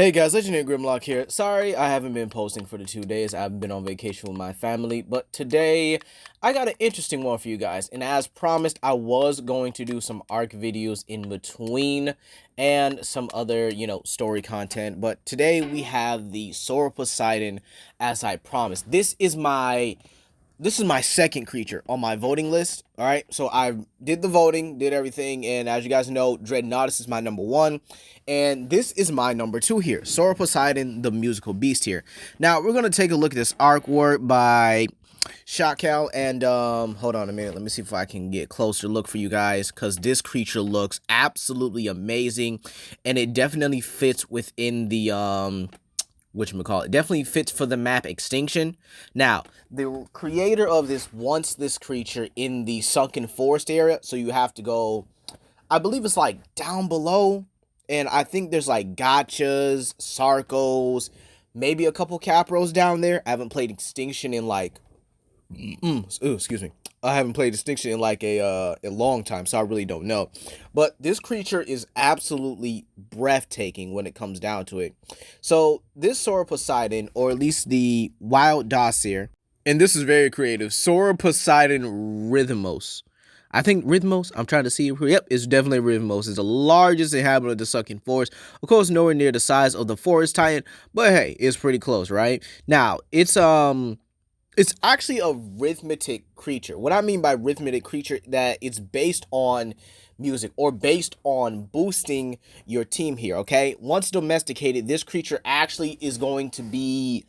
Hey guys, Legendary Grimlock here. Sorry I haven't been posting for the 2 days. I've been on vacation with my family, but today I got an interesting one for you guys. And as promised, I was going to do some Ark videos in between and some other, story content. But today we have the Sauroposeidon as I promised. This is my second creature on my voting list. All right, so I did the voting, did everything, and as you guys know, Dreadnoughtus is my number one, and this is my number two here, Sauroposeidon, the musical beast here. Now we're gonna take a look at this artwork by Shotcal, and hold on a minute, let me see if I can get a closer look for you guys, because this creature looks absolutely amazing, and it definitely fits within the whatchamacallit, definitely fits for the map Extinction. Now, the creator of this wants this creature in the sunken forest area, so you have to go, I believe it's like down below, and I think there's like gotchas, sarcos, maybe a couple capros down there. I haven't played Extinction in like excuse me. I haven't played Distinction in like a long time, so I really don't know. But this creature is absolutely breathtaking when it comes down to it. So this Sauroposeidon, or at least the Wild Dossier, and this is very creative, Sauroposeidon Rhythmos. I think Rhythmos, I'm trying to see. Yep, it's definitely Rhythmos. It's the largest inhabitant of the sunken forest. Of course, nowhere near the size of the forest titan, but hey, it's pretty close, right? Now, it's actually a rhythmic creature. What I mean by rhythmic creature, that it's based on music or based on boosting your team here, okay? Once domesticated, this creature actually is going to be,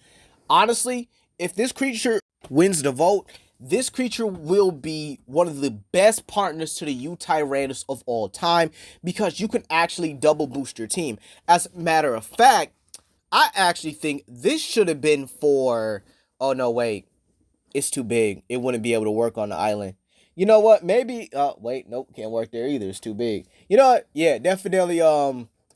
honestly, if this creature wins the vote, this creature will be one of the best partners to the U-Tyrannus of all time, because you can actually double boost your team. As a matter of fact, I actually think this should have been for, oh no, wait. It's too big. It wouldn't be able to work on the island. You know what? Maybe wait, nope, can't work there either. It's too big. You know what? Yeah, definitely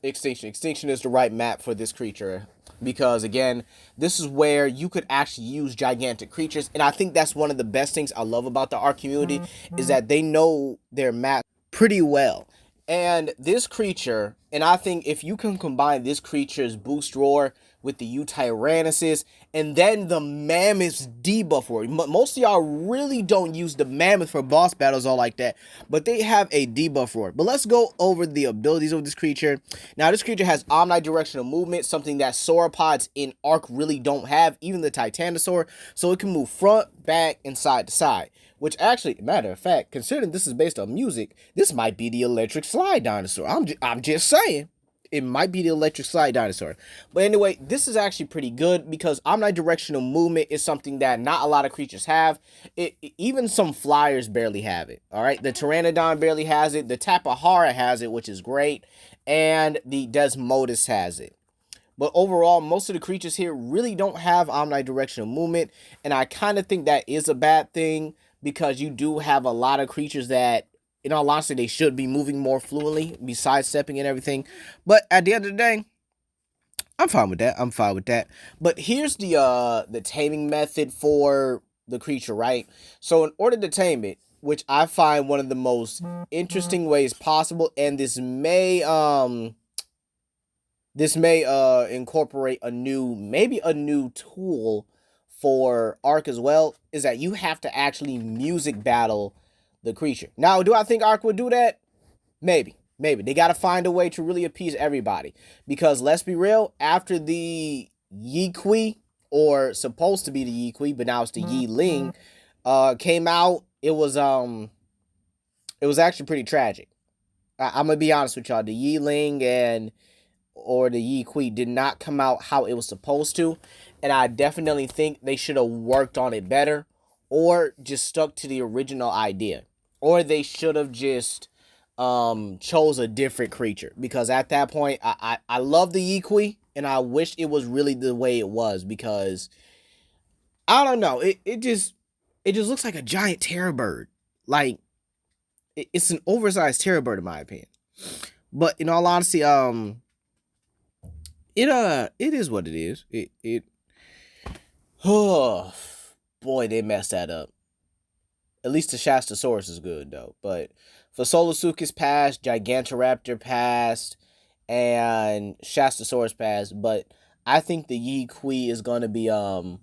Extinction. Extinction is the right map for this creature, because again, this is where you could actually use gigantic creatures, and I think that's one of the best things I love about the Ark community, is that they know their map pretty well. And this creature, and I think if you can combine this creature's boost roar with the U-Tyrannuses, and then the Mammoth's debuff roar. Most of y'all really don't use the Mammoth for boss battles all like that, but they have a debuff roar. But let's go over the abilities of this creature. Now, this creature has omnidirectional movement, something that sauropods in Ark really don't have, even the Titanosaur, so it can move front, back, and side to side. Which actually, matter of fact, considering this is based on music, this might be the electric slide dinosaur. I'm just saying. It might be the electric slide dinosaur. But anyway, this is actually pretty good, because omnidirectional movement is something that not a lot of creatures have. Even some flyers barely have it. All right, the Pteranodon barely has it. The Tapahara has it, which is great. And the Desmodus has it. But overall, most of the creatures here really don't have omnidirectional movement. And I kind of think that is a bad thing, because you do have a lot of creatures that, in all honesty, they should be moving more fluently, besides stepping and everything. But at the end of the day, I'm fine with that. I'm fine with that. But here's the taming method for the creature, right? So in order to tame it, which I find one of the most interesting ways possible, and this may incorporate maybe a new tool for Ark as well, is that you have to actually music battle the creature. Now, do I think Ark would do that? Maybe. They got to find a way to really appease everybody. Because let's be real, after the Yi, or supposed to be the Yi, but now it's the Yi Ling, came out, it was actually pretty tragic. I'm going to be honest with y'all. The Yi Ling or the Yi did not come out how it was supposed to. And I definitely think they should have worked on it better, or just stuck to the original idea. Or they should have just chose a different creature. Because at that point, I love the Yi, and I wish it was really the way it was. Because, I don't know, it just looks like a giant terror bird. Like, it's an oversized terror bird in my opinion. But in all honesty, it is what it is. Oh boy, they messed that up. At least the Shastasaurus is good though. But for Solosukis passed, Gigantoraptor passed, and Shastasaurus pass, but I think the Yi Kui is gonna be I'm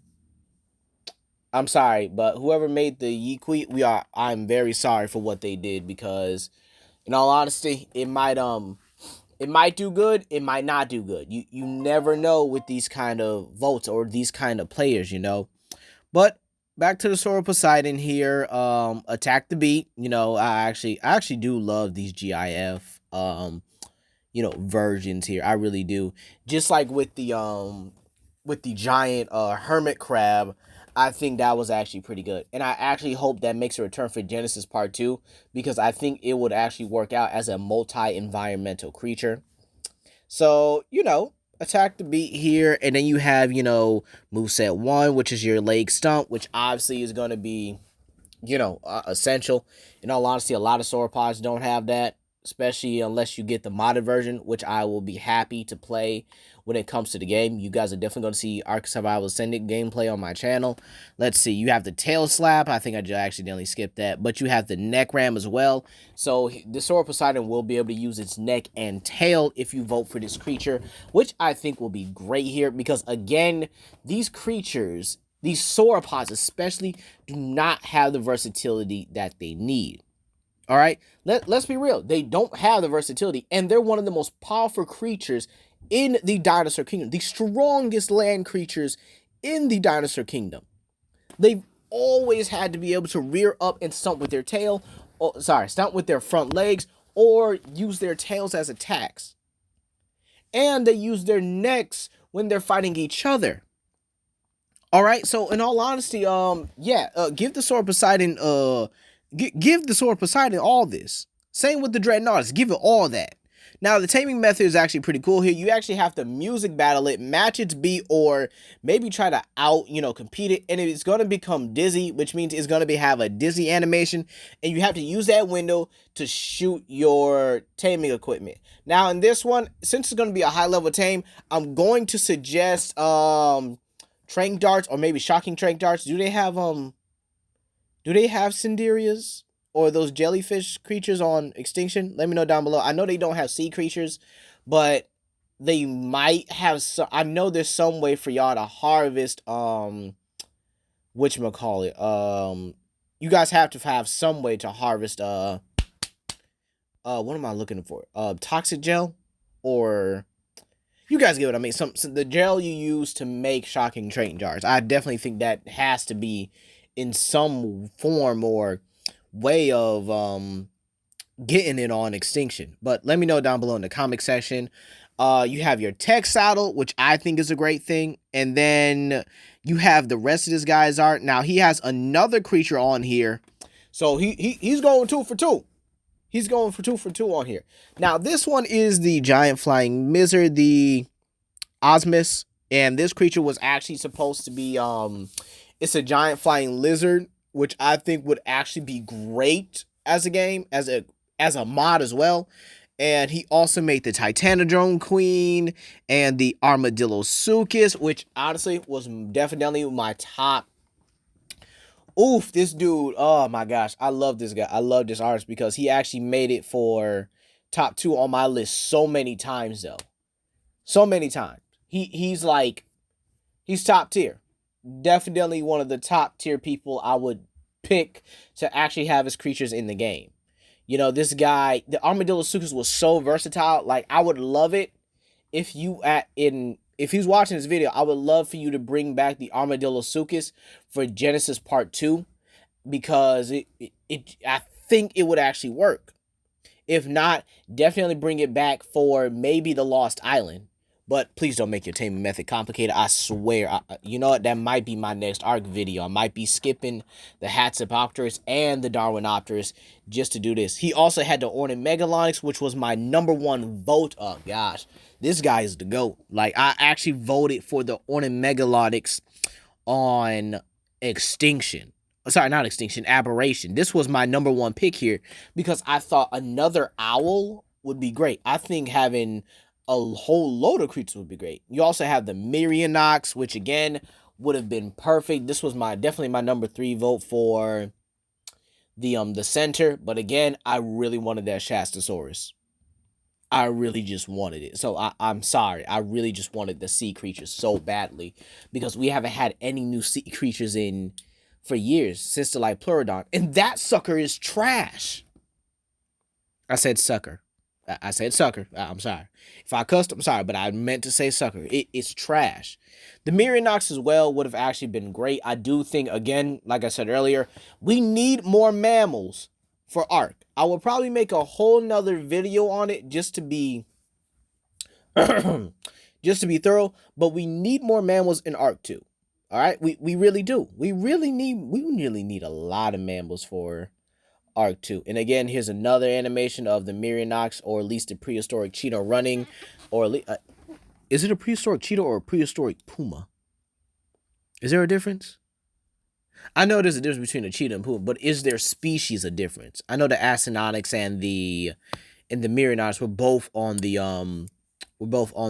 sorry, but whoever made the Yi Kui, I'm very sorry for what they did, because in all honesty, it might do good, it might not do good. You never know with these kind of votes or these kind of players, you know. But back to the Sauroposeidon here. Attack the beat. You know, I actually do love these GIF versions here. I really do. Just like with the giant hermit crab, I think that was actually pretty good. And I actually hope that makes a return for Genesis Part 2, because I think it would actually work out as a multi-environmental creature. So, attack the beat here, and then you have, moveset 1, which is your leg stump, which obviously is going to be, essential. In all honesty, a lot of sauropods don't have that, especially unless you get the modded version, which I will be happy to play when it comes to the game. You guys are definitely going to see Ark Survival Ascendant gameplay on my channel. Let's see. You have the tail slap. I think I just accidentally skipped that. But you have the neck ram as well. So the Sauroposeidon will be able to use its neck and tail if you vote for this creature, which I think will be great here, because, again, these creatures, these sauropods especially, do not have the versatility that they need. All right, let's be real. They don't have the versatility, and they're one of the most powerful creatures in the dinosaur kingdom, the strongest land creatures in the dinosaur kingdom. They've always had to be able to rear up and stomp with their tail, stomp with their front legs, or use their tails as attacks. And they use their necks when they're fighting each other. All right, so in all honesty, give the Sauroposeidon, give the Sauroposeidon all this. Same with the Dreadnoughtus, give it all that. Now, the taming method is actually pretty cool here. You actually have to music battle it, match its beat, or maybe try to compete it, and it's going to become dizzy, which means it's going to have a dizzy animation, and you have to use that window to shoot your taming equipment. Now, in this one, since it's going to be a high-level tame, I'm going to suggest, trank darts, or maybe shocking trank darts. Do they have Cinderias or those jellyfish creatures on Extinction? Let me know down below. I know they don't have sea creatures, but they might have some. I know there's some way for y'all to harvest whatchamacallit. You guys have to have some way to harvest what am I looking for? Toxic gel, or you guys get what I mean. Some the gel you use to make shocking trank jars. I definitely think that has to be in some form or way of getting it on Extinction. But let me know down below in the comment section. You have your tech saddle, which I think is a great thing, and then you have the rest of this guy's art. Now he has another creature on here, so he's going 2 for 2. He's going for 2 for 2 on here. Now this one is the giant flying lizard, the Osmus, and this creature was actually supposed to be it's a giant flying lizard, which I think would actually be great as a game, as a mod as well. And he also made the Titanodrome Queen and the Armadillosuchus, which honestly was definitely my top. Oof, this dude, oh my gosh, I love this guy. I love this artist because he actually made it for top 2 on my list so many times, though. So many times. He's top tier. Definitely one of the top tier people I would pick to actually have his creatures in the game. This guy, the Armadillosuchus, was so versatile. Like, I would love it if if he's watching this video, I would love for you to bring back the Armadillosuchus for Genesis Part 2, because I think it would actually work. If not, definitely bring it back for maybe the Lost Island. But please don't make your taming method complicated. I swear. You know what? That might be my next Ark video. I might be skipping the Hatzipopterus and the Darwinopterus just to do this. He also had the Ornithmegalonyx, which was my #1 vote. Oh, gosh. This guy is the GOAT. Like, I actually voted for the Ornithmegalonyx on Extinction. Sorry, not Extinction, Aberration. This was my #1 pick here because I thought another owl would be great. I think having a whole load of creatures would be great. You also have the Myrionox, which again would have been perfect. This was definitely my #3 vote for the center, but again, I really wanted that Shastasaurus. I really just wanted it. So I'm sorry. I really just wanted the sea creatures so badly because we haven't had any new sea creatures in for years since the like Pleurodon, and that sucker is trash. I said sucker. I said sucker. I'm sorry. If I cussed, I'm sorry, but I meant to say sucker. It's trash. The Myrianox as well would have actually been great. I do think, again, like I said earlier, we need more mammals for Ark. I will probably make a whole nother video on it just to be just to be thorough, but we need more mammals in Ark 2. All right? We really do. We really need a lot of mammals for Arc 2. And again, here's another animation of the Myrianox, or at least the prehistoric cheetah running. Or is it a prehistoric cheetah or a prehistoric puma? Is there a difference? I know there's a difference between a cheetah and puma, but is there species a difference? I know the Ascenonics and the Myrianox were both on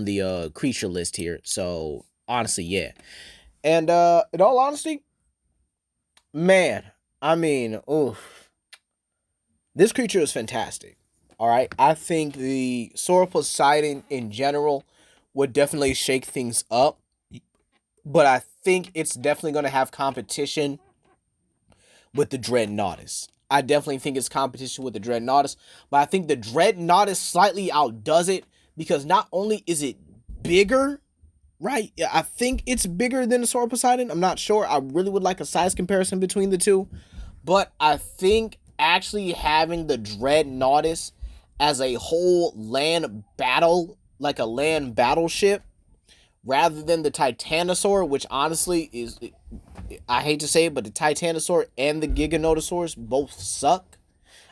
the creature list here. So honestly, yeah. And in all honesty, man, I mean, oof. This creature is fantastic. All right. I think the Sauroposeidon in general would definitely shake things up. But I think it's definitely going to have competition with the Dreadnoughtus. I definitely think it's competition with the Dreadnoughtus. But I think the Dreadnoughtus slightly outdoes it because not only is it bigger, right? Yeah, I think it's bigger than the Sauroposeidon. I'm not sure. I really would like a size comparison between the two. But I think actually having the Dreadnoughtus as a whole land battle, like a land battleship, rather than the Titanosaur, which honestly is, I hate to say it, but the Titanosaur and the Giganotosaurus both suck.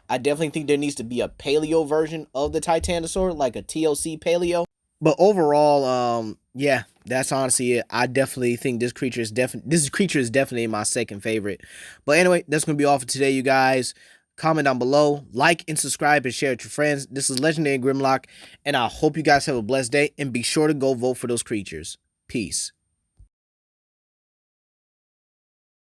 I definitely think there needs to be a paleo version of the Titanosaur, like a TOC paleo. But overall, yeah, that's honestly it. I definitely think this creature is definitely my second favorite. But anyway, that's gonna be all for today, you guys. Comment down below, like and subscribe and share with your friends. This is Legendary Grimlock, and I hope you guys have a blessed day. And be sure to go vote for those creatures. Peace.